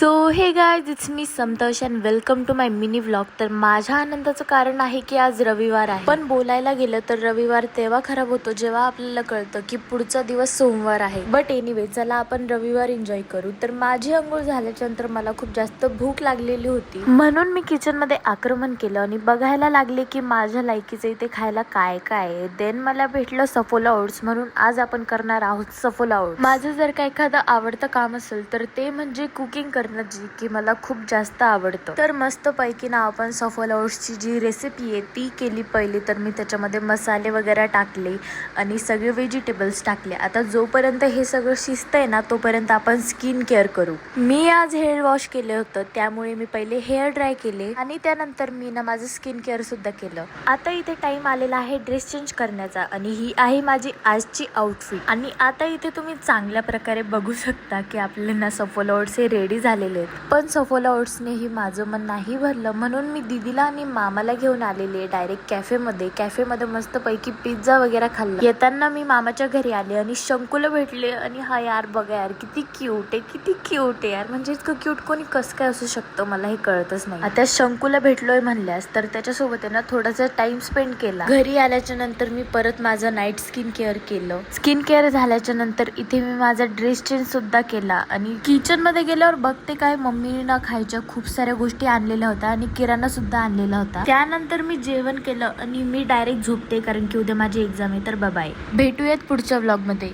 So hey guys, it's me Santosh and welcome to my mini vlog. तर माझ्या आनंदाचं कारण आहे की आज रविवार आहे. पण बोलायला गेलं तर रविवार तेव्हा खराब होतो जेव्हा आपल्याला कळतं की पुढचा दिवस सोमवार आहे. बट एनिवे, चला आपण रविवार एन्जॉय करू. तर माझी अंघोळ झाल्याच्या नंतर मला खूप जास्त भूक लागलेली होती, म्हणून मी किचन मध्ये आक्रमण केलं आणि बघायला लागले की माझ्या लायकीचं इथे खायला काय काय आहे. देन मला भेटलं सफोला ओट्स, म्हणून आज आपण करणार आहोत सफोला ओट्स. माझं जर का एखादं आवडतं काम असेल तर ते म्हणजे कुकिंग जी की मला खूप जास्त आवडतं. तर मस्त पैकी ना आपण सफोला ओट्सची जी रेसिपी आहे ती केली. पहिली तर मी त्याच्यामध्ये मसाले वगैरे टाकले आणि सगळे व्हेजिटेबल्स टाकले. आता जोपर्यंत हे सगळं शिजतंय ना तोपर्यंत आपण स्किन केअर करू. मी आज हेअर वॉश केलं होतं, त्यामुळे मी पहिले हेअर ड्राय केले आणि त्यानंतर मी ना माझं स्किन केअर सुद्धा केलं. आता इथे टाइम आलेला आहे ड्रेस चेंज करण्याचा आणि ही आहे माझी आजची आउटफिट. आणि आता इथे तुम्ही चांगल्या प्रकारे बघू शकता की आपले ना सफोला ओट्स हे रेडी झालेले आहेत. पण सफोला ओट्सनेही माझं मन नाही भरलं, म्हणून मी दीदीला आणि मामाला घेऊन आलेले डायरेक्ट कॅफेमध्ये मस्त पैकी पिझ्झा वगैरे खाल्ला. येताना मी मामाच्या घरी आले आणि शंकूला भेटले आणि हा यार बघा यार किती क्यूट आहे यार. म्हणजे इतकं क्यूट कोणी कसं काय असू शकतं मला हे कळतच नाही. आता शंकूला भेटलोय म्हणल्यास तर त्याच्यासोबत आहे ना थोडासा टाइम स्पेंड केला. घरी आल्याच्या नंतर मी परत माझं नाईट स्किन केअर केलं. स्किन केअर झाल्याच्या नंतर इथे मी माझा ड्रेस चेंज सुद्धा केला आणि किचन मध्ये गेल्यावर बघते काय मम्मीने खायच्या खूप साऱ्या गोष्टी आणलेल्या होत्या आणि किराणा सुद्धा आणलेला होता. त्यानंतर मी जेवण केलं आणि मी डायरेक्ट झोपते, कारण की उद्या माझी एक्झाम आहे. तर बाय, भेटूयात पुढच्या व्लॉग मध्ये.